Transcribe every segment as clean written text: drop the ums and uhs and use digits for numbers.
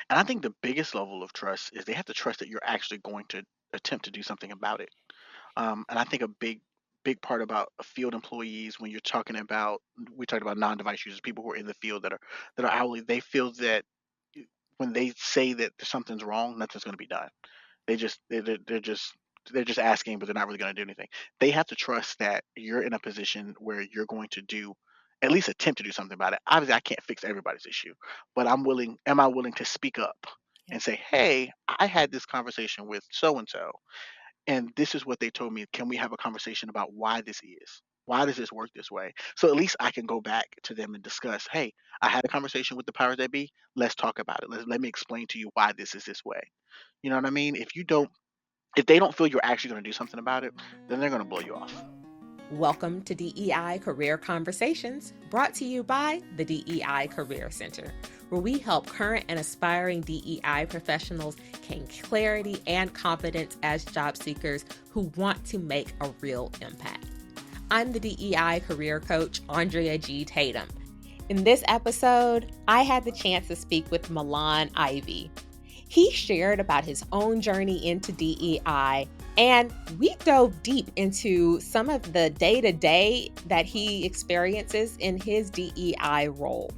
And I think the biggest level of trust is they have to trust that you're actually going to attempt to do something about it. And I think a big part about field employees when you're talking about we talked about non-device users, people who are in the field that are hourly, they feel that when they say that something's wrong, nothing's going to be done. They're just asking, but they're not really going to do anything. They have to trust that you're in a position where you're going to do at least attempt to do something about it. Obviously, I can't fix everybody's issue, but I'm willing. Am I willing to speak up Yeah. and say, "Hey, I had this conversation with so and so, and this is what they told me. Can we have a conversation about why this is? Why does this work this way?" So at least I can go back to them and discuss, hey, I had a conversation with the powers that be. Let's talk about it. Let me explain to you why this is this way. You know what I mean? If they don't feel you're actually going to do something about it, then they're going to blow you off. Welcome to DEI Career Conversations, brought to you by the DEI Career Center, where we help current and aspiring DEI professionals gain clarity and confidence as job seekers who want to make a real impact. I'm the DEI career coach, Andrea G. Tatum. In this episode, I had the chance to speak with Milan Ivey. He shared about his own journey into DEI, and we dove deep into some of the day to day that he experiences in his DEI role.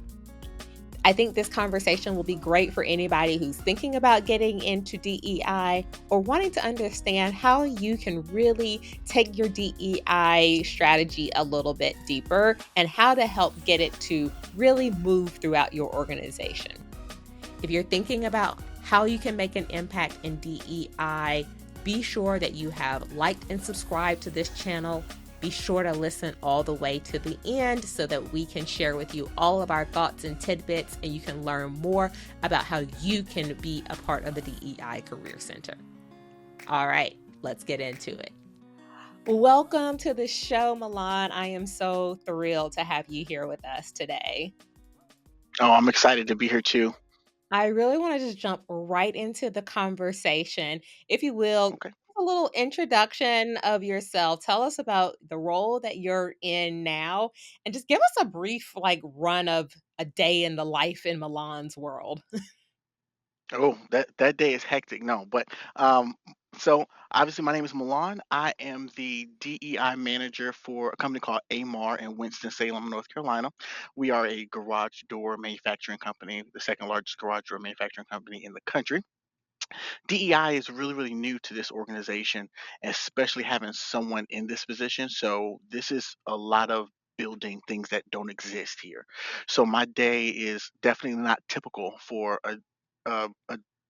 I think this conversation will be great for anybody who's thinking about getting into DEI or wanting to understand how you can really take your DEI strategy a little bit deeper and how to help get it to really move throughout your organization. If you're thinking about how you can make an impact in DEI, be sure that you have liked and subscribed to this channel. Be sure to listen all the way to the end so that we can share with you all of our thoughts and tidbits, and you can learn more about how you can be a part of the DEI Career Center. All right, let's get into it. Welcome to the show, Milan. I am so thrilled to have you here with us today. Oh, I'm excited to be here too. I really want to just jump right into the conversation. If you will, Okay. a little introduction of yourself. Tell us about the role that you're in now and just give us a brief run of a day in the life in Milan's world. Oh, that day is hectic. No, but um, so obviously my name is Milan. I am the DEI manager for a company called Amarr in Winston-Salem, North Carolina. We are a garage door manufacturing company, the second largest garage door manufacturing company in the country. DEI is really, really new to this organization, especially having someone in this position. So this is a lot of building things that don't exist here. So my day is definitely not typical for a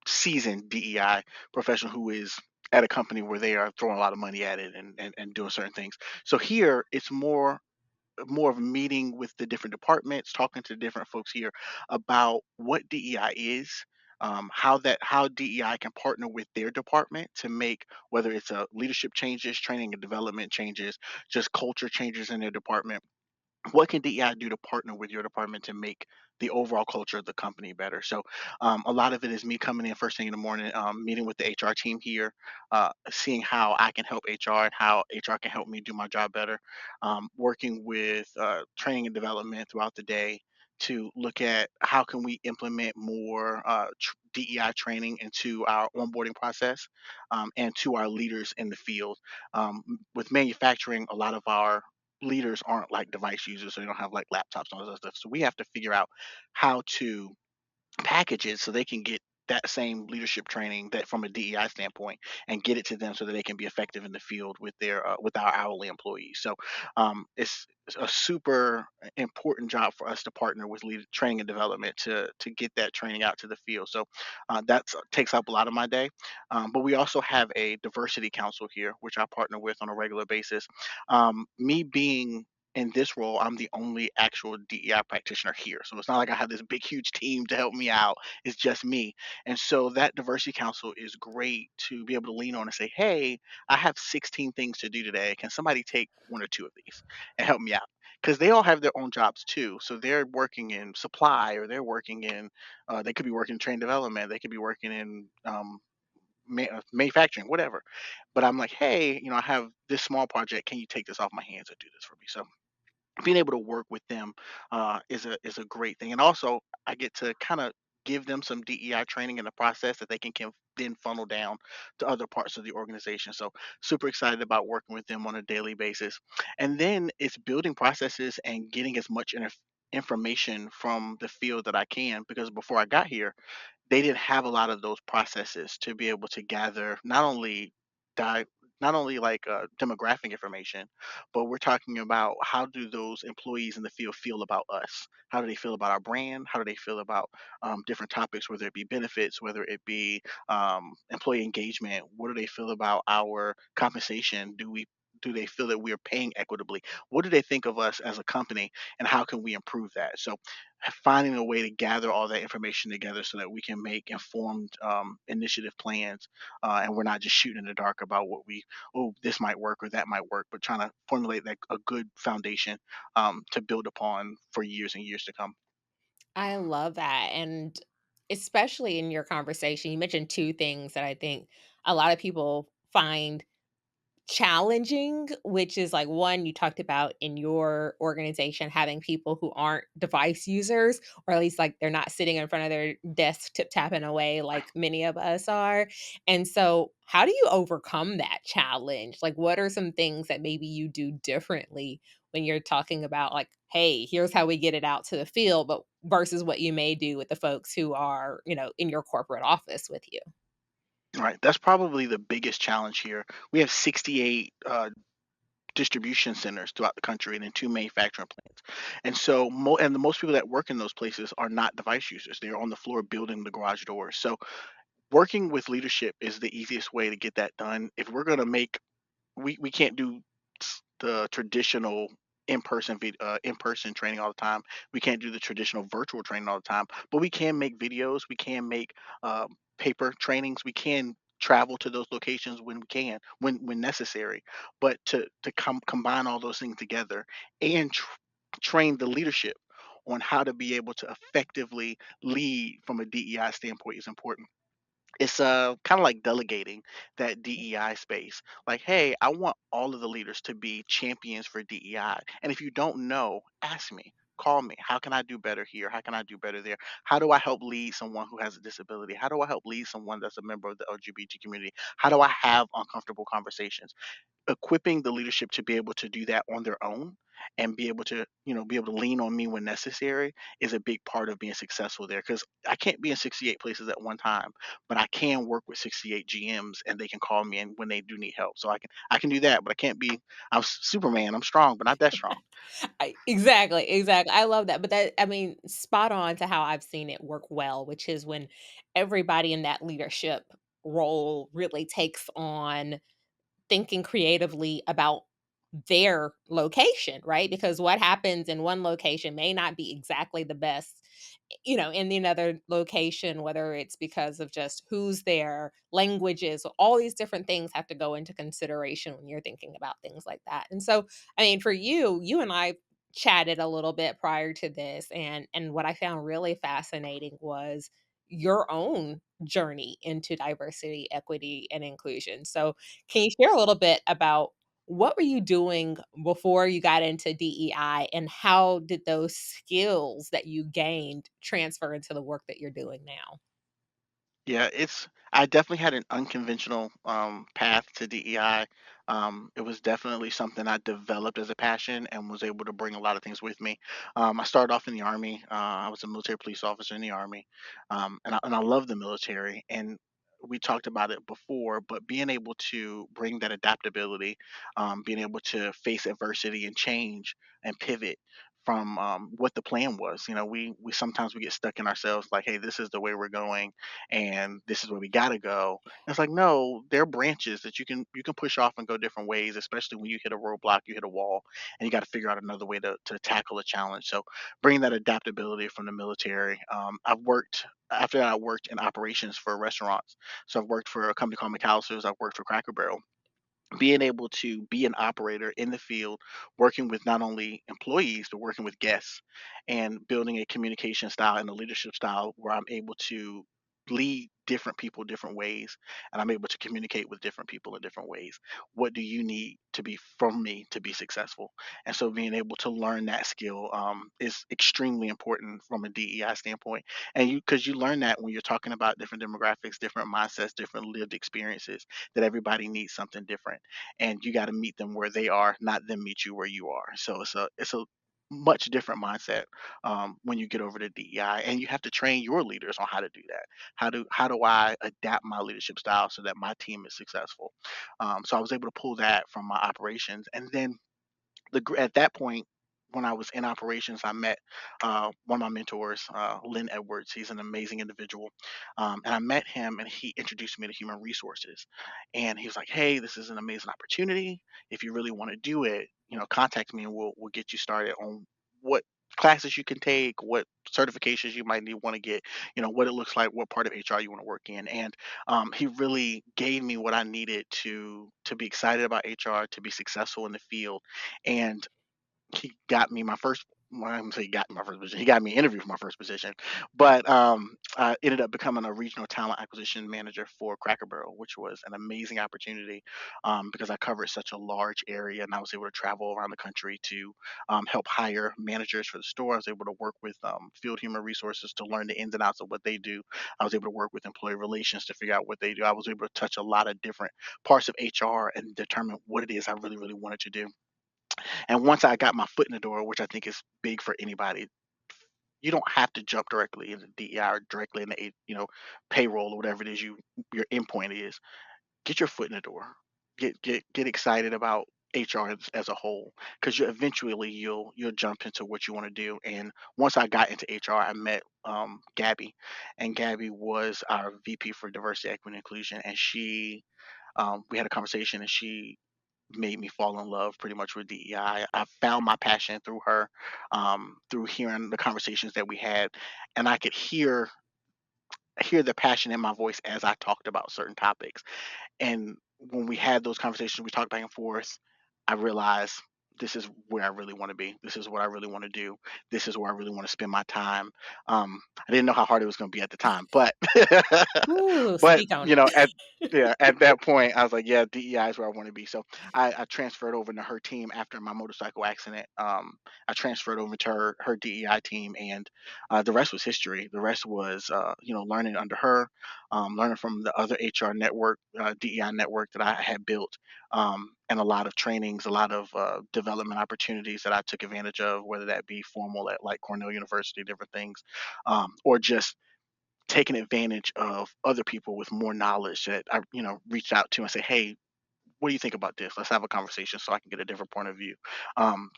seasoned DEI professional who is at a company where they are throwing a lot of money at it and doing certain things. So here it's more of a meeting with the different departments, talking to different folks here about what DEI is, how DEI can partner with their department to make whether it's a leadership changes, training and development changes, just culture changes in their department. What can DEI do to partner with your department to make the overall culture of the company better? So, a lot of it is me coming in first thing in the morning, meeting with the HR team here, seeing how I can help HR and how HR can help me do my job better. Working with training and development throughout the day to look at how can we implement more DEI training into our onboarding process and to our leaders in the field. With manufacturing, a lot of our leaders aren't like device users, so they don't have like laptops and all that stuff. So we have to figure out how to package it so they can get that same leadership training that from a DEI standpoint and get it to them so that they can be effective in the field with their with our hourly employees. So it's a super important job for us to partner with lead training and development to get that training out to the field. So that takes up a lot of my day. But we also have a diversity council here, which I partner with on a regular basis. Me being in this role, I'm the only actual DEI practitioner here. So it's not like I have this big, huge team to help me out. It's just me. And so that diversity council is great to be able to lean on and say, hey, I have 16 things to do today. Can somebody take one or two of these and help me out? Because they all have their own jobs too. So they're working in supply or they're working in, they could be working in train development. They could be working in, manufacturing, whatever. But I'm like, hey, I have this small project. Can you take this off my hands and do this for me? So being able to work with them is a great thing. And also, I get to kind of give them some DEI training in the process that they can then funnel down to other parts of the organization. So super excited about working with them on a daily basis. And then it's building processes and getting as much information from the field that I can, because before I got here, they didn't have a lot of those processes to be able to gather di- not only like demographic information, but we're talking about how do those employees in the field feel about us? How do they feel about our brand? How do they feel about different topics, whether it be benefits, whether it be employee engagement? What do they feel about our compensation? Do they feel that we are paying equitably? What do they think of us as a company, and how can we improve that? So finding a way to gather all that information together so that we can make informed initiative plans, and we're not just shooting in the dark about oh, this might work or that might work, but trying to formulate that a good foundation to build upon for years and years to come. I love that. And especially in your conversation, you mentioned two things that I think a lot of people find challenging, which is like one, you talked about in your organization having people who aren't device users, or at least like they're not sitting in front of their desk tip tapping away like many of us are. And so, how do you overcome that challenge? Like, what are some things that maybe you do differently when you're talking about, like, hey, here's how we get it out to the field, but versus what you may do with the folks who are, in your corporate office with you? Right, that's probably the biggest challenge here. We have 68 distribution centers throughout the country and in two manufacturing plants. And so, and the most people that work in those places are not device users. They're on the floor building the garage doors. So, working with leadership is the easiest way to get that done. If we're going to make, we can't do the traditional in-person training all the time. We can't do the traditional virtual training all the time, but we can make videos. We can make paper trainings. We can travel to those locations when we can, when necessary. But to combine all those things together and train the leadership on how to be able to effectively lead from a DEI standpoint is important. It's kind of like delegating that DEI space. Like, hey, I want all of the leaders to be champions for DEI. And if you don't know, ask me. Call me. How can I do better here? How can I do better there? How do I help lead someone who has a disability? How do I help lead someone that's a member of the LGBT community? How do I have uncomfortable conversations? Equipping the leadership to be able to do that on their own and be able to, be able to lean on me when necessary is a big part of being successful there, because I can't be in 68 places at one time, but I can work with 68 GMs and they can call me and when they do need help. So I can do that, but I can't be, Superman. I'm strong, but not that strong. Exactly, exactly. I love that. But that, I mean, spot on to how I've seen it work well, which is when everybody in that leadership role really takes on thinking creatively about their location, right? Because what happens in one location may not be exactly the best, in the another location, whether it's because of just who's there, languages, all these different things have to go into consideration when you're thinking about things like that. And so, I mean, for you and I chatted a little bit prior to this, and what I found really fascinating was your own journey into diversity, equity, and inclusion. So, can you share a little bit about what were you doing before you got into DEI, and how did those skills that you gained transfer into the work that you're doing now? Yeah, I definitely had an unconventional path to DEI. It was definitely something I developed as a passion and was able to bring a lot of things with me. I started off in the Army. I was a military police officer in the Army, and I love the military. And we talked about it before, but being able to bring that adaptability, being able to face adversity and change and pivot from what the plan was. We sometimes we get stuck in ourselves, like, hey, this is the way we're going and this is where we gotta go. And it's like, no, there are branches that you can push off and go different ways, especially when you hit a roadblock, you hit a wall, and you got to figure out another way to tackle a challenge. So bringing that adaptability from the military. I've worked after that. I worked in operations for restaurants. So I've worked for a company called McAllister's. I've worked for Cracker Barrel. Being able to be an operator in the field, working with not only employees but working with guests, and building a communication style and a leadership style where I'm able to lead different people different ways, and I'm able to communicate with different people in different ways. What do you need to be from me to be successful? And so being able to learn that skill is extremely important from a DEI standpoint. And because you learn that when you're talking about different demographics, different mindsets, different lived experiences, that everybody needs something different, and you got to meet them where they are, not them meet you where you are. So it's a much different mindset when you get over to DEI, and you have to train your leaders on how to do that. How do I adapt my leadership style so that my team is successful? So I was able to pull that from my operations, and then at that point, when I was in operations, I met one of my mentors, Lynn Edwards. He's an amazing individual, and I met him, and he introduced me to human resources. And he was like, "Hey, this is an amazing opportunity. If you really want to do it, contact me, and we'll get you started on what classes you can take, what certifications you might need want to get, what it looks like, what part of HR you want to work in." And he really gave me what I needed to be excited about HR, to be successful in the field, and he got me my first. Well, I'm gonna say he got me my first position. He got me an interview for my first position, but I ended up becoming a regional talent acquisition manager for Cracker Barrel, which was an amazing opportunity because I covered such a large area, and I was able to travel around the country to help hire managers for the store. I was able to work with field human resources to learn the ins and outs of what they do. I was able to work with employee relations to figure out what they do. I was able to touch a lot of different parts of HR and determine what it is I really, really wanted to do. And once I got my foot in the door, which I think is big for anybody, you don't have to jump directly into DEI or directly into payroll or whatever it is your endpoint is. Get your foot in the door. Get excited about HR as a whole, because you'll jump into what you want to do. And once I got into HR, I met Gabby, and Gabby was our VP for diversity, equity, and inclusion, and we had a conversation, and she made me fall in love pretty much with DEI. I found my passion through her, through hearing the conversations that we had, and I could hear the passion in my voice as I talked about certain topics. And when we had those conversations, we talked back and forth. I realized this is where I really want to be. This is what I really want to do. This is where I really want to spend my time. I didn't know how hard it was going to be at the time, but Ooh, but speak on it. at that point, I was like, yeah, DEI is where I want to be. So I transferred over to her team after my motorcycle accident. I transferred over to her DEI team, and the rest was history. The rest was learning under her, learning from the other HR network, DEI network that I had built, and a lot of trainings, a lot of development opportunities that I took advantage of, whether that be formal at like Cornell University, different things, or just taking advantage of other people with more knowledge that I, reached out to and say, hey, what do you think about this? Let's have a conversation so I can get a different point of view.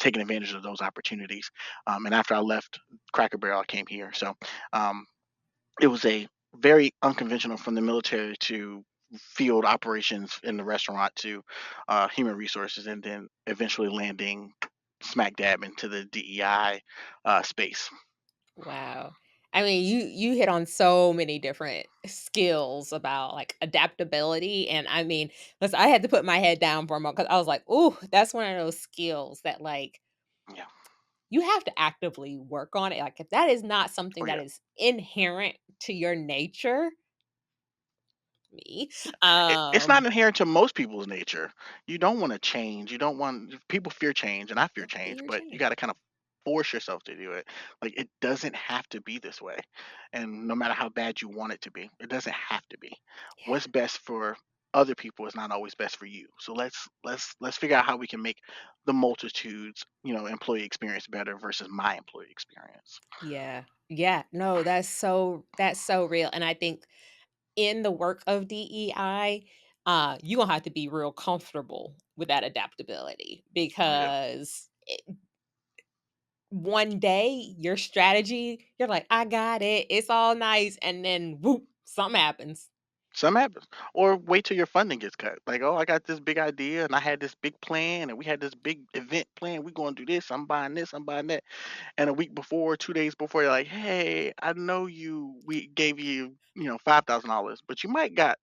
Taking advantage of those opportunities. And after I left Cracker Barrel, I came here. So um, it was a very unconventional, from the military to field operations in the restaurant to human resources, and then eventually landing smack dab into the DEI space. Wow. I mean, you hit on so many different skills about like adaptability, and I mean, listen, I had to put my head down for a moment because I was like, "Ooh, that's one of those skills that like Yeah. you have to actively work on it." Like if that is not something Oh, that yeah. is inherent to your nature, me, It's not inherent to most people's nature. You don't want to change. You don't want people fear change, and I fear change, fear but you change. got to kind of force yourself to do it. Like it doesn't have to be this way, and no matter how bad you want it to be, it doesn't have to be. Yeah. What's best for other people is not always best for you. So let's figure out how we can make the multitudes, employee experience better versus my employee experience. Yeah. Yeah. No, that's so real. And I think in the work of DEI, you're gonna have to be real comfortable with that adaptability Oh yeah. because one day your strategy, you're like, I got it, it's all nice, and then whoop, something happens. Some happens. Or wait till your funding gets cut. Like, oh, I got this big idea and I had this big plan and we had this big event plan. We're going to do this. I'm buying this. I'm buying that. And a week before, 2 days before, you're like, hey, I know we gave you, $5,000, but you might got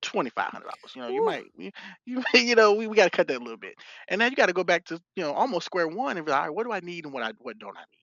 $2,500. You Woo. might, we got to cut that a little bit. And then you got to go back to, almost square one and be like, all right, what do I need and what don't I need?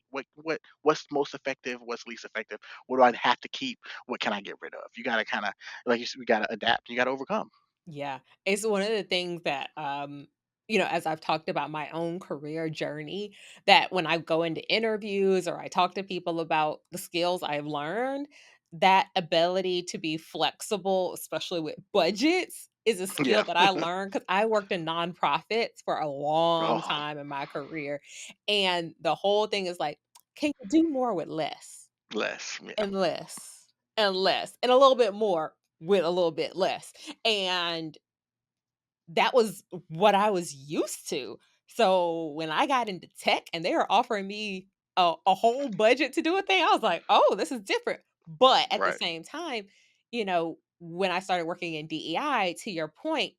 what's most effective, what's least effective, what do I have to keep, what can I get rid of. You got to kind of, like you said, we got to adapt, you got to overcome. Yeah. It's one of the things that, as I've talked about my own career journey, that when I go into interviews or I talk to people about the skills I've learned, that ability to be flexible, especially with budgets, is a skill Yeah. that I learned because I worked in nonprofits for a long Oh, time in my career. And the whole thing is like, can you do more with less? less. Yeah. And less, and less, and a little bit more with a little bit less. And that was what I was used to. So when I got into tech and they were offering me a whole budget to do a thing, I was like, oh, this is different. But at the Right. same time, when I started working in DEI, to your point,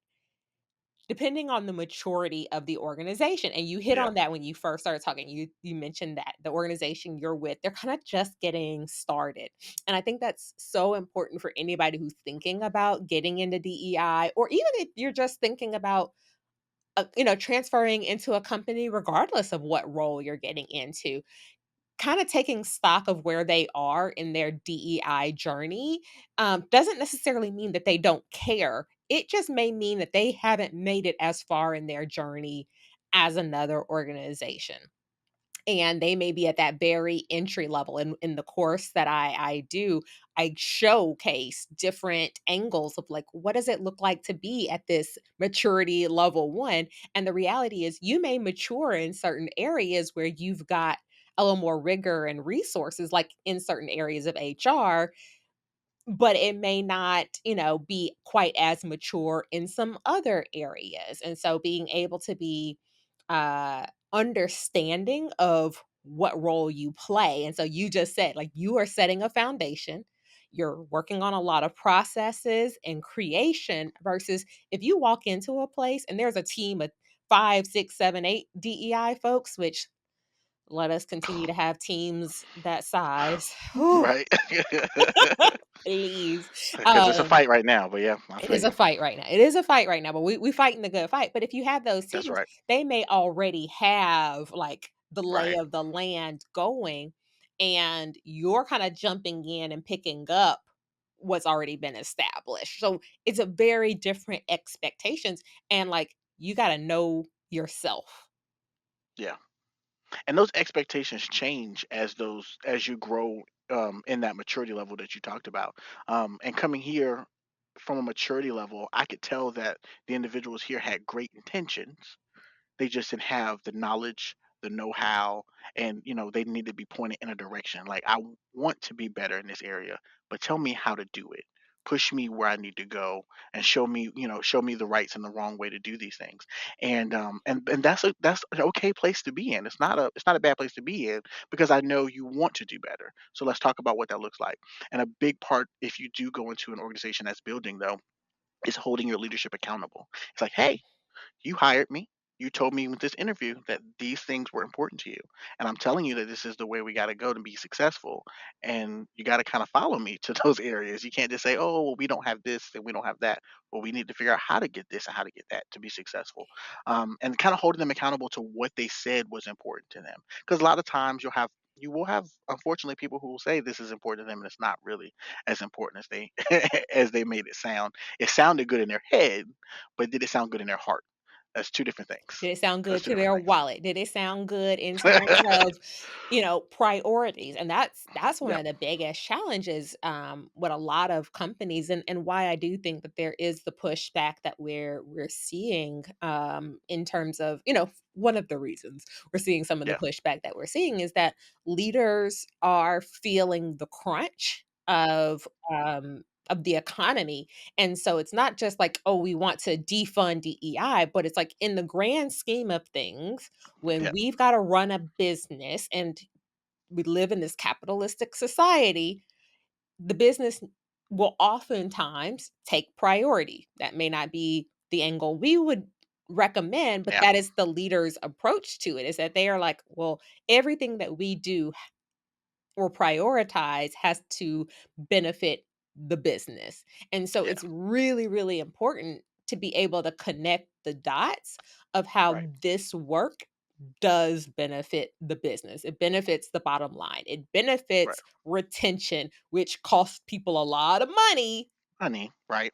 depending on the maturity of the organization, and you hit Yeah. on that when you first started talking, you mentioned that the organization you're with, they're kind of just getting started. And I think that's so important for anybody who's thinking about getting into DEI, or even if you're just thinking about transferring into a company regardless of what role you're getting into. Kind of taking stock of where they are in their DEI journey, doesn't necessarily mean that they don't care. It just may mean that they haven't made it as far in their journey as another organization. And they may be at that very entry level. In the course that I do, I showcase different angles of like, what does it look like to be at this maturity level one? And the reality is, you may mature in certain areas where you've got a little more rigor and resources, like in certain areas of HR, but it may not, be quite as mature in some other areas. And so being able to be understanding of what role you play. And so you just said, like, you are setting a foundation. You're working on a lot of processes and creation versus if you walk into a place and there's a team of 5, 6, 7, 8 DEI folks, which let us continue to have teams that size. Right. Please. Because it's a fight right now, but yeah, I It feel is a you. fight right now. It is a fight right now, but we fighting the good fight. But if you have those That's teams, right. they may already have like the lay Right. of the land going, and you're kind of jumping in and picking up what's already been established. So it's a very different expectations, and like you got to know yourself. Yeah. And those expectations change as you grow in that maturity level that you talked about. And coming here from a maturity level, I could tell that the individuals here had great intentions. They just didn't have the knowledge, the know-how, and they need to be pointed in a direction. Like, want to be better in this area, but tell me how to do it. Push me where I need to go and show me the rights and the wrong way to do these things. And that's an okay place to be in. It's not a bad place to be in because I know you want to do better. So let's talk about what that looks like. And a big part, if you do go into an organization that's building though, is holding your leadership accountable. It's like, hey, you hired me. You told me with this interview that these things were important to you. And I'm telling you that this is the way we got to go to be successful. And you got to kind of follow me to those areas. You can't just say, oh, well, we don't have this and we don't have that. Well, we need to figure out how to get this and how to get that to be successful. And kind of holding them accountable to what they said was important to them. Because a lot of times you will have, unfortunately, people who will say this is important to them and it's not really as important as they as they made it sound. It sounded good in their head, but did it sound good in their heart? That's 2 different things. Did it sound That's good 2 to different their wallet? Did it sound good in terms things. of, priorities? And that's one Yeah, of the biggest challenges, with a lot of companies, and why I do think that there is the pushback that we're seeing, in terms of, one of the reasons we're seeing some of the yeah, pushback that we're seeing is that leaders are feeling the crunch of the economy, and so it's not just like, oh, we want to defund DEI, but it's like in the grand scheme of things, when yeah, we've got to run a business and we live in this capitalistic society, the business will oftentimes take priority. That may not be the angle we would recommend, but yeah, that is the leader's approach to it, is that they are like, well, everything that we do or prioritize has to benefit the business. And so yeah, it's really, really important to be able to connect the dots of how right, this work does benefit the business. It benefits the bottom line. It Right. benefits retention, which costs people a lot of money. Money, right?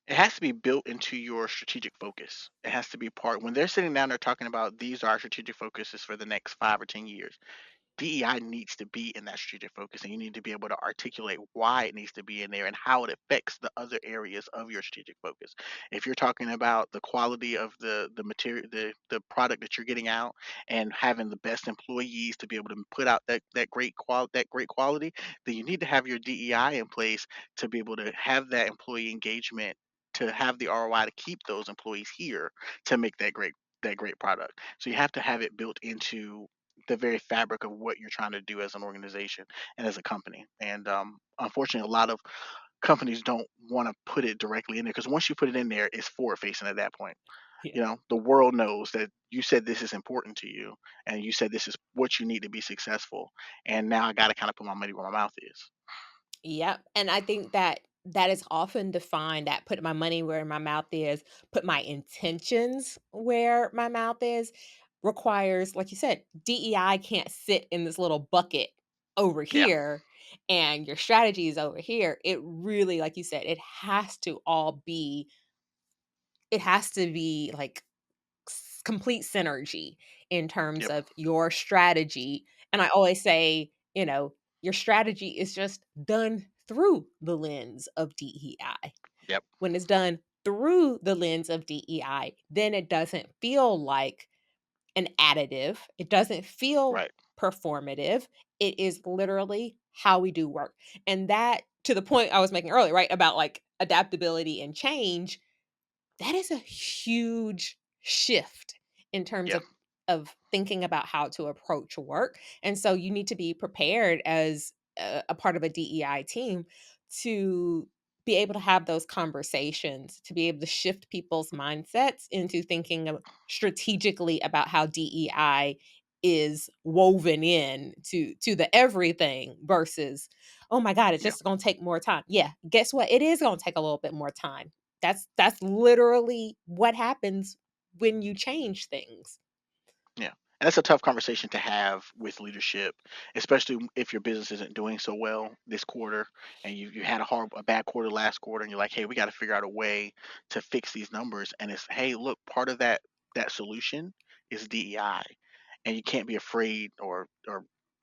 It has to be built into your strategic focus. It has to be part when they're sitting down, they're talking about these are our strategic focuses for the next 5 or 10 years. DEI needs to be in that strategic focus, and you need to be able to articulate why it needs to be in there and how it affects the other areas of your strategic focus. If you're talking about the quality of the material, the product that you're getting out, and having the best employees to be able to put out that great quality, then you need to have your DEI in place to be able to have that employee engagement, to have the ROI to keep those employees here to make that great product. So you have to have it built into the very fabric of what you're trying to do as an organization and as a company. And unfortunately, a lot of companies don't want to put it directly in there, because once you put it in there, it's forward facing at that point. Yeah. You know, the world knows that you said this is important to you, and you said this is what you need to be successful. And now I got to kind of put my money where my mouth is. Yep, and I think that that is often defined that put my money where my mouth is, put my intentions where my mouth is, requires, like you said, DEI can't sit in this little bucket over Yeah. here and your strategy is over here. It really, like you said, it has to be like complete synergy in terms Yep. of your strategy. And I always say, your strategy is just done through the lens of DEI. Yep. When it's done through the lens of DEI, then it doesn't feel like an additive. It doesn't feel Right. performative. It is literally how we do work. And that, to the point I was making earlier, right? About like adaptability and change, that is a huge shift in terms Yeah. of thinking about how to approach work. And so you need to be prepared as a part of a DEI team to be able to have those conversations, to be able to shift people's mindsets into thinking strategically about how DEI is woven in to the everything versus, oh my god, it's Yeah. just going to take more time. Yeah, guess what, it is going to take a little bit more time. That's literally what happens when you change things. Yeah. And that's a tough conversation to have with leadership, especially if your business isn't doing so well this quarter, and you had a bad quarter last quarter, and you're like, hey, we got to figure out a way to fix these numbers. And it's, hey, look, part of that solution is DEI, and you can't be afraid or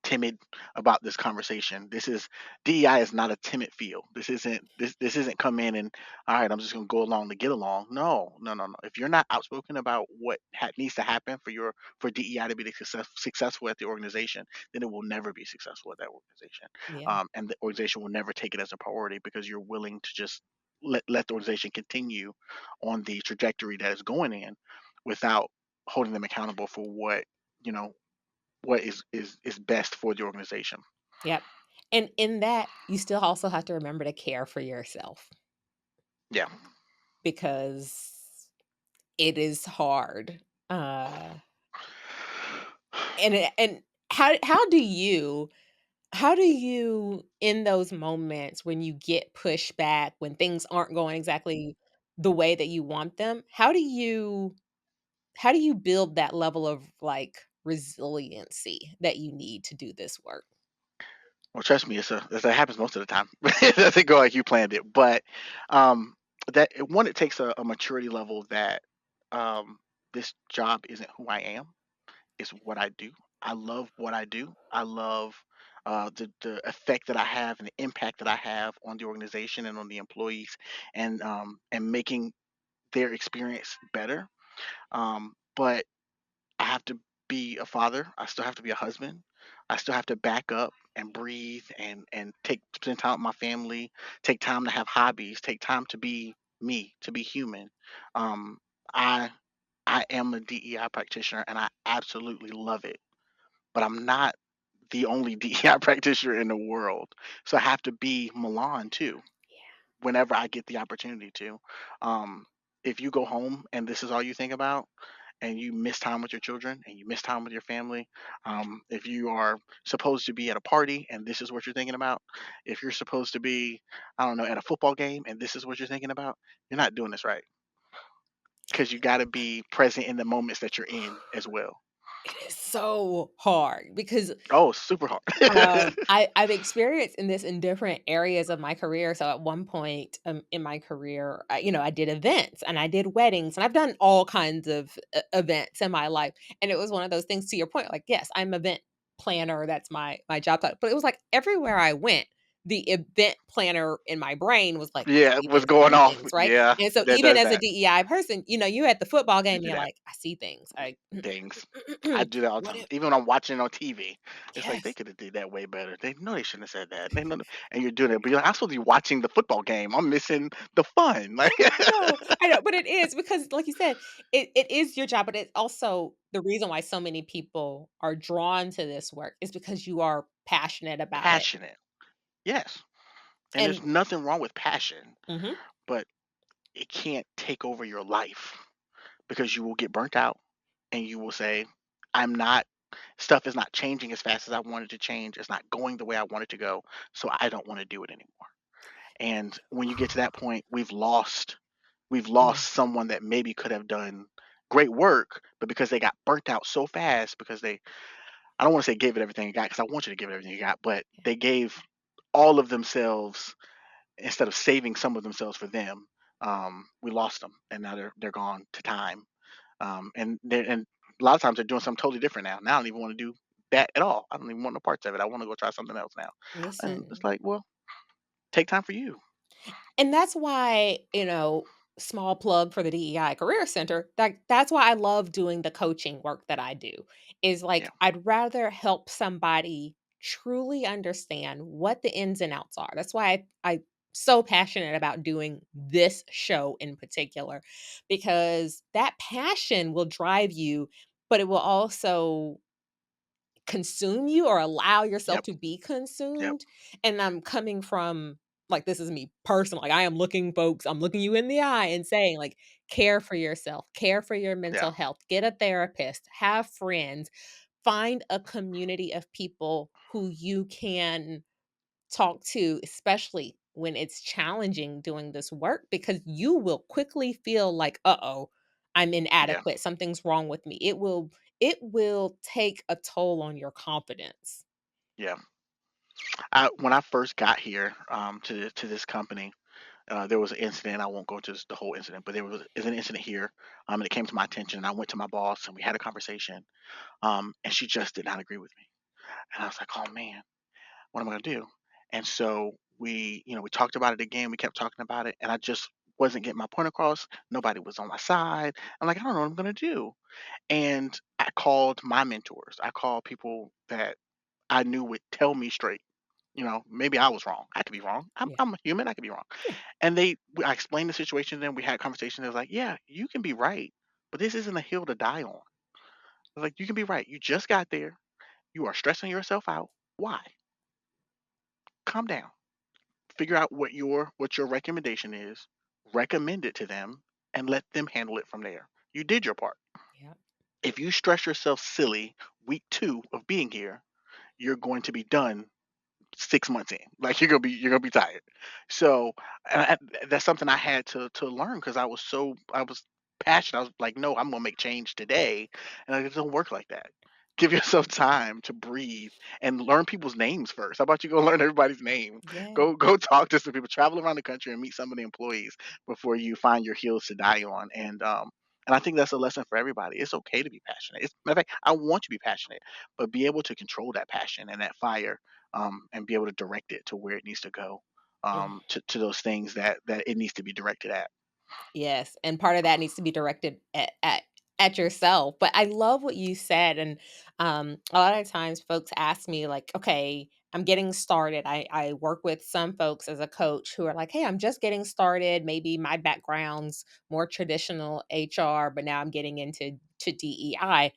timid about this conversation. This is DEI is not a timid field. This isn't come in and, all right, I'm just going to go along to get along. No, no, no, no. If you're not outspoken about what needs to happen for DEI to be successful at the organization, then it will never be successful at that organization. Yeah. And the organization will never take it as a priority, because you're willing to just let the organization continue on the trajectory that it's going in, without holding them accountable for you know what is best for the organization. Yep. And in that, you still also have to remember to care for yourself Yeah. because it is hard. And how do you in those moments when you get pushback, when things aren't going exactly the way that you want them, how do you build that level of like resiliency that you need to do this work? Well, trust me, that happens most of the time. It doesn't go like you planned it, but um, it takes a maturity level that this job isn't who I am; it's what I do. I love what I do. I love the effect that I have and the impact that I have on the organization and on the employees, and making their experience better. But I have to be a father. I still have to be a husband. I still have to back up and breathe and take spend time with my family. Take time to have hobbies. Take time to be me, to be human. Um, I I am a DEI practitioner, and I absolutely love it. But I'm not the only DEI practitioner in the world, so I have to be Milan too whenever I get the opportunity to. Um, if you go home and this is all you think about, and you miss time with your children and you miss time with your family, if you are supposed to be at a party and this is what you're thinking about, if you're supposed to be, I don't know, at a football game and this is what you're thinking about, you're not doing this right. because you got to be present in the moments that you're in as well. It is so hard because Oh, super hard. I've experienced in this in different areas of my career. So at one point in my career, I did events and I did weddings and I've done all kinds of events in my life. And it was one of those things. To your point, like yes, I'm event planner. That's my job title. But it was like everywhere I went, the event planner in my brain was like, I Yeah, see what's things, I going see off? things, right? Yeah, And so that even does as a that. DEI person, you're at the football You game, do you're that. like, I see things. I Things. I do that all the what time. if Even when I'm watching it on TV, it's like they yes. could have did that way better. They know they shouldn't have said that. They know, and you're doing it, but you're like, I'm supposed to be watching the football game. I'm missing the fun. Like, I know, but it is because, like you said, it is your job, but it's also the reason why so many people are drawn to this work is because you are passionate about it. passionate. Yes, and there's And nothing wrong with passion, mhm, but it can't take over your life because you will get burnt out, and you will say, I'm not. Stuff is not changing as fast as I wanted to change. It's not going the way I want it to go, so I don't want to do it anymore. And when you get to that point, we've lost yeah, someone that maybe could have done great work, but because they got burnt out so fast, because they I don't want to say gave it everything you got, because I want you to give it everything you got, but yeah, they gave all of themselves instead of saving some of themselves for them. We lost them, and now they're gone to time. And a lot of times they're doing something totally different now. Now I don't even want to do that at all. I don't even want no parts of it. I want to go try something else now. And it's listen. like, well, take time for you. And that's why, small plug for the DEI Career Center, that's why I love doing the coaching work that I do. Is Yeah. like I'd rather help somebody truly understand what the ins and outs are. That's why I so passionate about doing this show in particular because that passion will drive you, but it will also consume you or allow yourself Yep. to be Yep. consumed. And I'm coming from like this is me personally. Like I am looking folks, I'm looking you in the eye and saying like care for yourself, care for your Yeah. mental health, get a therapist, have friends, find a community of people who you can talk to, especially when it's challenging doing this work, because you will quickly feel like, uh-oh, I'm Yeah. inadequate. Something's wrong with me. It will take a toll on your confidence. Yeah. When I first got here to this company, there was an incident. I won't go into the whole incident, but is an incident here, and it came to my attention. And I went to my boss, and we had a conversation, and she just did not agree with me. And I was like, "Oh man, what am I gonna do?" And so we talked about it again. We kept talking about it, and I just wasn't getting my point across. Nobody was on my side. I'm like, I don't know what I'm gonna do. And I called my mentors. I called people that I knew would tell me straight. Maybe I was wrong. I could be wrong. I'm, Yeah. I'm a human. I could be wrong. Yeah. And I explained the situation to them. We had a conversation. They was like, yeah, you can be right, but this isn't a hill to die on. I was like, you can be right. You just got there. You are stressing yourself out. Why? Calm down. Figure out what your recommendation is. Recommend it to them, and let them handle it from there. You did your part. Yeah. If you stress yourself silly week 2 of being here, you're going to be done 6 months in. Like you're gonna be tired. So that's something I had to learn because I was passionate. I was like, no, I'm gonna make change today, and like, it don't work like that. Give yourself time to breathe and learn people's names first. How about you go learn everybody's name? Yeah. Go talk to some people. Travel around the country and meet some of the employees before you find your heels to die on. And I think that's a lesson for everybody. It's okay to be passionate. Matter of fact, I want you to be passionate, but be able to control that passion and that fire, and be able to direct it to where it needs to go, to those things that it needs to be directed at. Yes, and part of that needs to be directed at yourself. But I love what you said, and a lot of times folks ask me like, "Okay, I'm getting started." I work with some folks as a coach who are like, "Hey, I'm just getting started. Maybe my background's more traditional HR, but now I'm getting into DEI.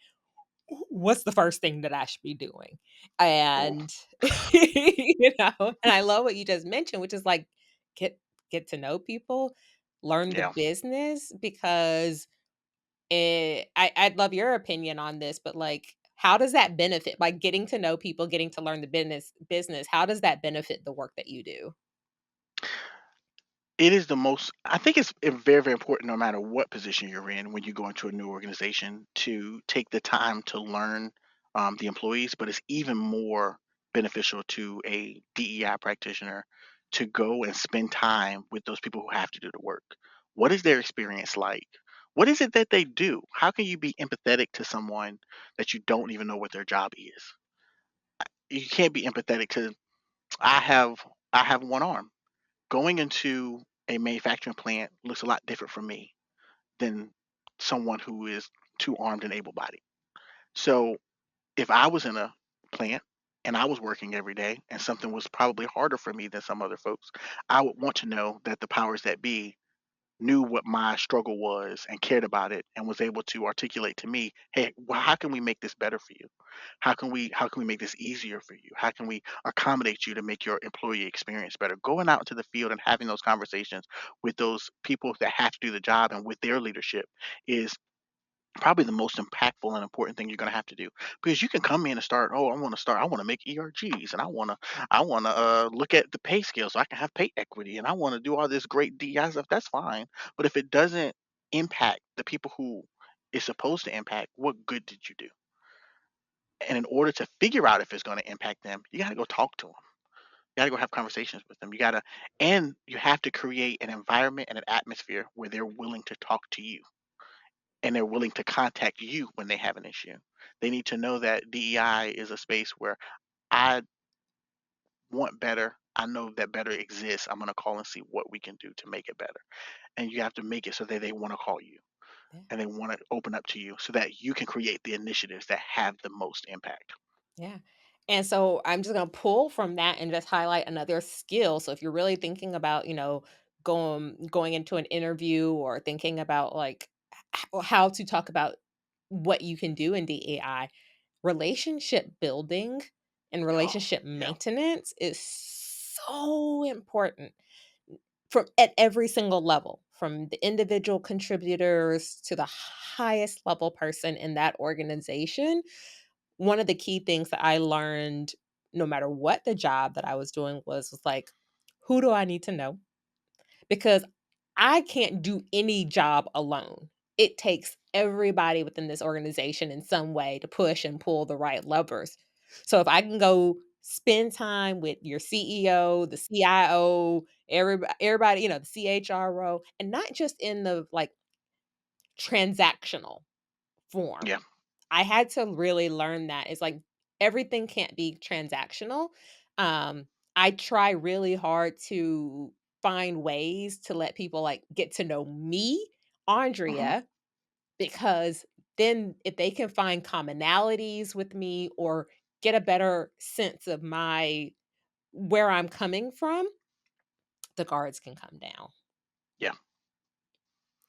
What's the first thing that I should be doing?" Oh, And and I love what you just mentioned, which is like get get to know people, learn the yeah. business because I'd love your opinion on this, but like how does that benefit like getting to know people, getting to learn the business, how does that benefit the work that you do? It is the most I think it's very, very important no matter what position you're in when you go into a new organization to take the time to learn, the employees, but it's even more beneficial to a DEI practitioner to go and spend time with those people who have to do the work. What is their experience like? What is it that they do? How can you be empathetic to someone that you don't even know what their job is? You can't be empathetic to I have I have one arm. Going into a manufacturing plant looks a lot different for me than someone who is two armed and able bodied. So if I was in a plant and I was working every day and something was probably harder for me than some other folks, I would want to know that the powers that be knew what my struggle was and cared about it and was able to articulate to me, hey, well, how can we make this better for you? How can we make this easier for you? How can we accommodate you to make your employee experience better? Going out into the field and having those conversations with those people that have to do the job and with their leadership is probably the most impactful and important thing you're going to have to do, because you can come in and start, oh, I want to make ERGs, and I want to look at the pay scale so I can have pay equity, and I want to do all this great DEI stuff. That's fine, but if it doesn't impact the people who it's supposed to impact, what good did you do? And in order to figure out if it's going to impact them, you got to go talk to them. You got to go have conversations with them. And you have to create an environment and an atmosphere where they're willing to talk to you and they're willing to contact you when they have an issue. They need to know that DEI is a space where I want better. I know that better exists. I'm going to call and see what we can do to make it better. And you have to make it so that they want to call you Yeah. and they want to open up to you so that you can create the initiatives that have the most impact. Yeah. And so I'm just going to pull from that and just highlight another skill. So if you're really thinking about, going into an interview or thinking about like how to talk about what you can do in DEI, relationship building and Oh, relationship yeah. maintenance is so important from at every single level, from the individual contributors to the highest level person in that organization. One of the key things that I learned no matter what the job that I was doing was like, who do I need to know? Because I can't do any job alone. It takes everybody within this organization in some way to push and pull the right levers. So if I can go spend time with your CEO, the CIO, everybody, the CHRO, and not just in the like transactional form. Yeah. I had to really learn that it's like everything can't be transactional. I try really hard to find ways to let people like get to know me, Hmm. Andrea, because then if they can find commonalities with me or get a better sense of my where I'm coming from, the guards can come down. Yeah.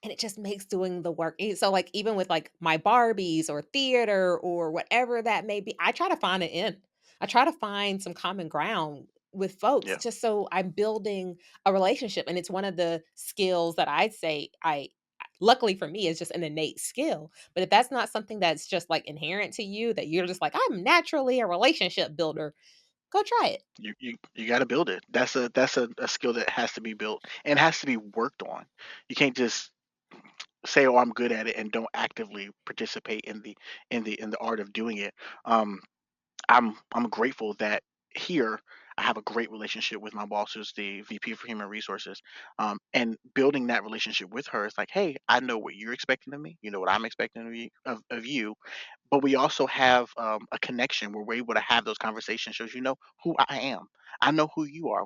And it just makes doing the work so, like, even with, like, my Barbies or theater or whatever that may be, I try to find an in. I try to find some common ground with folks Yeah. just so I'm building a relationship, and it's one of the skills that I'd say luckily for me, is just an innate skill, but if that's not something that's just, like, inherent to you, that you're just like, "I'm naturally a relationship builder," go try it. You got to build it. That's a skill that has to be built and has to be worked on. You can't just say, "Oh, I'm good at it," and don't actively participate in the art of doing it. Um, I'm grateful that here I have a great relationship with my boss, who's the VP for Human Resources, and building that relationship with her is like, hey, I know what you're expecting of me. You know what I'm expecting of you, but we also have a connection where we're able to have those conversations. Shows you know who I am. I know who you are.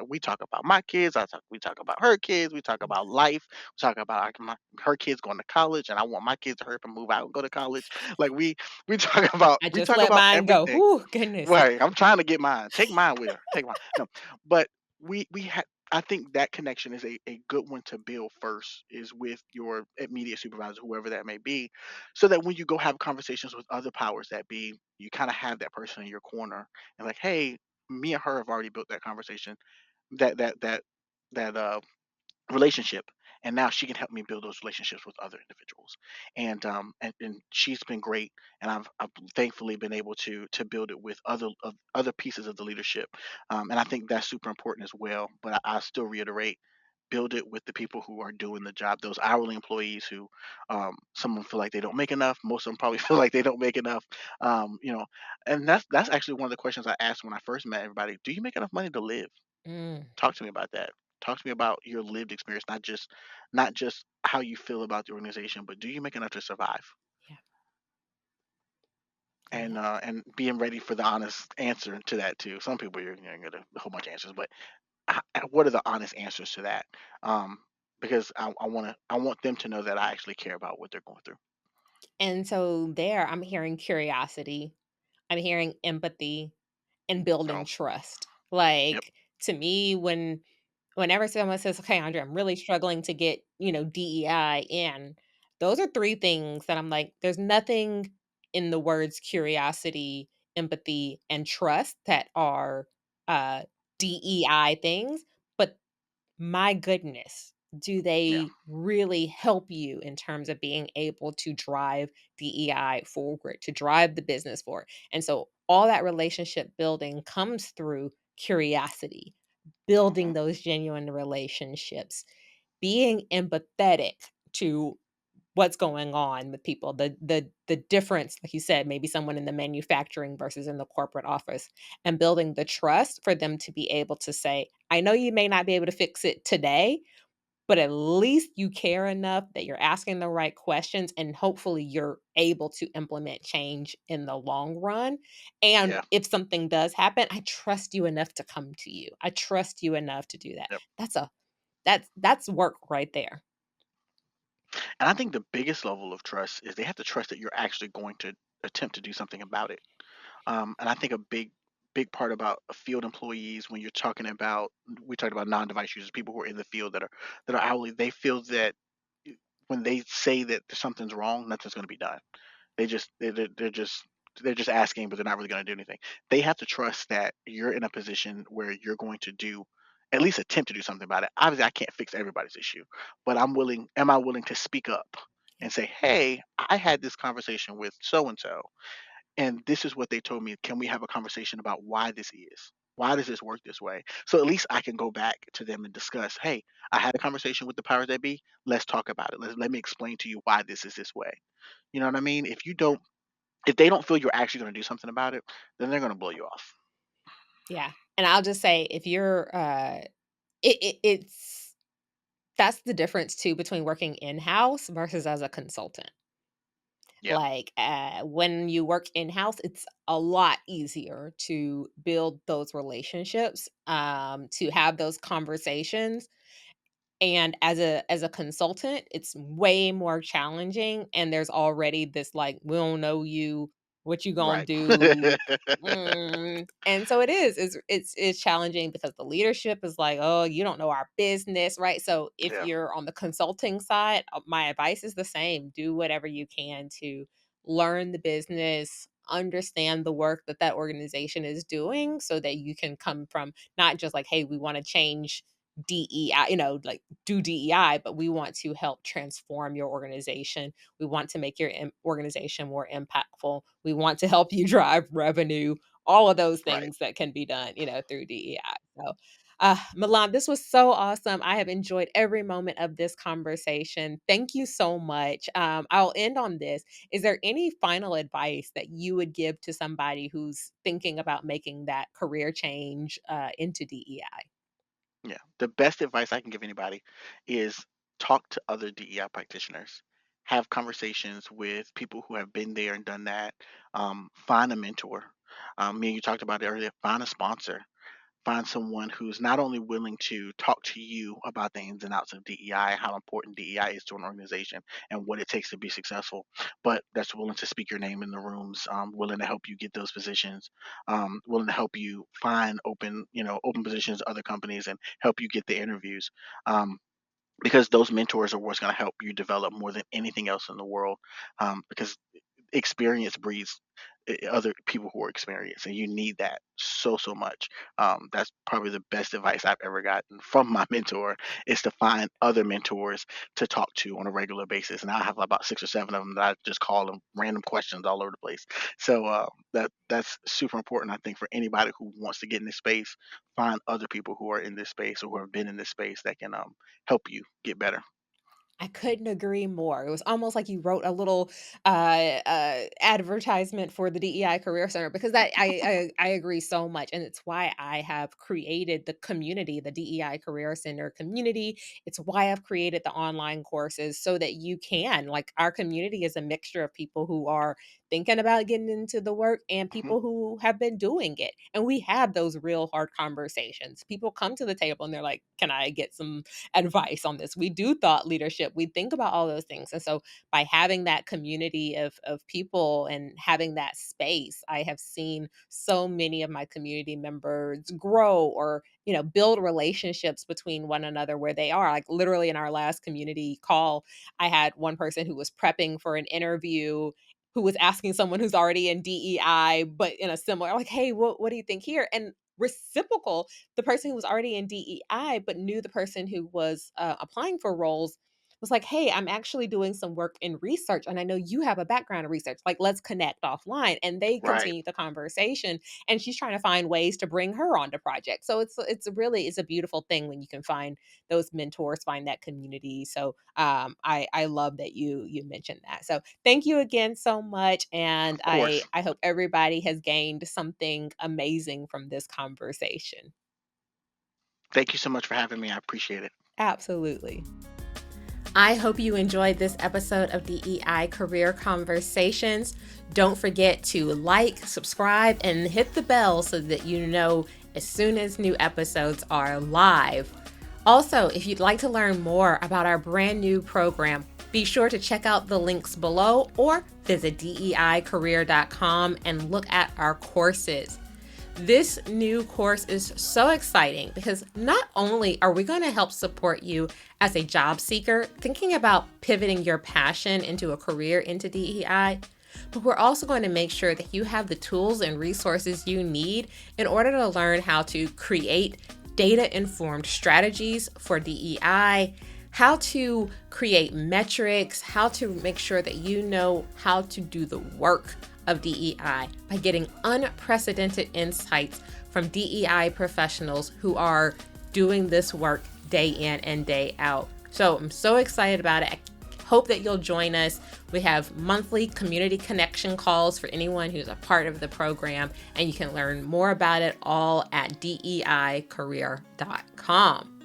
We talk about my kids. We talk about her kids. We talk about life. We talk about her kids going to college, and I want my kids to hurry up and move out and go to college. Like we talk about I we just talk let about mine go. everything. Whoo, goodness. Right, I'm trying to get mine. Take mine with her. Take mine. No, but we have. I think that connection is a good one to build first is with your immediate supervisor, whoever that may be, so that when you go have conversations with other powers that be, you kind of have that person in your corner and like, hey, me and her have already built that conversation, that relationship, and now she can help me build those relationships with other individuals, and she's been great, and I've thankfully been able to build it with other pieces of the leadership, and I think that's super important as well, but I still reiterate, build it with the people who are doing the job, those hourly employees who some of them feel like they don't make enough. Most of them probably feel like they don't make enough. You know, and that's actually one of the questions I asked when I first met everybody. Do you make enough money to live? Mm, Talk to me about that. Talk to me about your lived experience, not just how you feel about the organization, but do you make enough to survive? yeah, yeah. And being ready for the honest answer to that too. Some people you're gonna get a whole bunch of answers, but what are the honest answers to that? Um, because I want them to know that I actually care about what they're going through. And so there, I'm hearing curiosity, I'm hearing empathy, and building Oh, trust. yep, Like, to me, whenever someone says, "Okay, Andre, I'm really struggling to get, DEI in," those are 3 things that I'm like, there's nothing in the words curiosity, empathy, and trust that are, uh, DEI things, but my goodness, do yeah, they really help you in terms of being able to drive DEI forward, to drive the business forward? And so all that relationship building comes through curiosity, building hmm, those genuine relationships, being empathetic to what's going on with people, the difference, like you said, maybe someone in the manufacturing versus in the corporate office, and building the trust for them to be able to say, I know you may not be able to fix it today, but at least you care enough that you're asking the right questions, and hopefully you're able to implement change in the long run. And yeah, if something does happen, I trust you enough to come to you. I trust you enough to do that. yep. That's work right there. And I think the biggest level of trust is they have to trust that you're actually going to attempt to do something about it. And I think a big part about field employees when you're talking about we talked about non-device users, people who are in the field that are hourly, they feel that when they say that something's wrong, nothing's going to be done. They're just asking, but they're not really going to do anything. They have to trust that you're in a position where you're going to do at least attempt to do something about it. Obviously, I can't fix everybody's issue, but I'm willing. Am I willing to speak up Yeah. and say, "Hey, I had this conversation with so and so, and this is what they told me. Can we have a conversation about why this is? Why does this work this way?" So at least I can go back to them and discuss, hey, I had a conversation with the powers that be. Let's talk about it. Let me explain to you why this is this way. You know what I mean? If they don't feel you're actually going to do something about it, then they're going to blow you off. Yeah. And I'll just say if you're it's that's the difference too between working in-house versus as a consultant. Yeah. Like, when you work in-house, it's a lot easier to build those relationships, to have those conversations, and as a consultant, it's way more challenging, and there's already this, like, "We don't know you. What you gonna Right. do?" And so it is, it's challenging because the leadership is like, "Oh, you don't know our business," right? So if Yeah. you're on the consulting side, my advice is the same. Do whatever you can to learn the business, understand the work that that organization is doing so that you can come from not just like, "Hey, we wanna change DEI," like do DEI, but we want to help transform your organization. We want to make your organization more impactful. We want to help you drive revenue, all of those Right. things that can be done, through DEI. So, Milan, this was so awesome. I have enjoyed every moment of this conversation. Thank you so much. I'll end on this. Is there any final advice that you would give to somebody who's thinking about making that career change into DEI? Yeah. The best advice I can give anybody is talk to other DEI practitioners. Have conversations with people who have been there and done that. Find a mentor. Me and you talked about it earlier. Find a sponsor. Find someone who's not only willing to talk to you about the ins and outs of DEI, how important DEI is to an organization, and what it takes to be successful, but that's willing to speak your name in the rooms, willing to help you get those positions, willing to help you find open positions, other companies, and help you get the interviews. Because those mentors are what's going to help you develop more than anything else in the world. Because experience breeds other people who are experienced, and you need that so much. That's probably the best advice I've ever gotten from my mentor, is to find other mentors to talk to on a regular basis. And I have about 6 or 7 of them that I just call them random questions all over the place. So that's super important, I think, for anybody who wants to get in this space. Find other people who are in this space or who have been in this space that can help you get better. I couldn't agree more. It was almost like you wrote a little advertisement for the DEI Career Center, because that I agree so much, and it's why I have created the community, the DEI Career Center community. It's why I've created the online courses so that you can, like, our community is a mixture of people who are thinking about getting into the work and Mhm. people who have been doing it, and we have those real hard conversations. People come to the table and they're like, "Can I get some advice on this?" We do thought leadership. We think about all those things. And so by having that community of people and having that space, I have seen so many of my community members grow or, build relationships between one another where they are. Like, literally in our last community call, I had one person who was prepping for an interview who was asking someone who's already in DEI, but in a similar, like, "Hey, what do you think here?" And reciprocal, the person who was already in DEI but knew the person who was applying for roles was like, "Hey, I'm actually doing some work in research, and I know you have a background in research. Like, let's connect offline." And they Right. continued the conversation, and she's trying to find ways to bring her onto projects. So it's a beautiful thing when you can find those mentors, find that community. So I love that you mentioned that. So thank you again so much, and Of I course. I hope everybody has gained something amazing from this conversation. Thank you so much for having me. I appreciate it. Absolutely. I hope you enjoyed this episode of DEI Career Conversations. Don't forget to like, subscribe, and hit the bell so that you know as soon as new episodes are live. Also, if you'd like to learn more about our brand new program, be sure to check out the links below or visit DEIcareer.com and look at our courses. This new course is so exciting because not only are we going to help support you as a job seeker thinking about pivoting your passion into a career into DEI, but we're also going to make sure that you have the tools and resources you need in order to learn how to create data-informed strategies for DEI, how to create metrics, how to make sure that you know how to do the work of DEI by getting unprecedented insights from DEI professionals who are doing this work day in and day out. So I'm so excited about it. I hope that you'll join us. We have monthly community connection calls for anyone who's a part of the program, and you can learn more about it all at DEIcareer.com.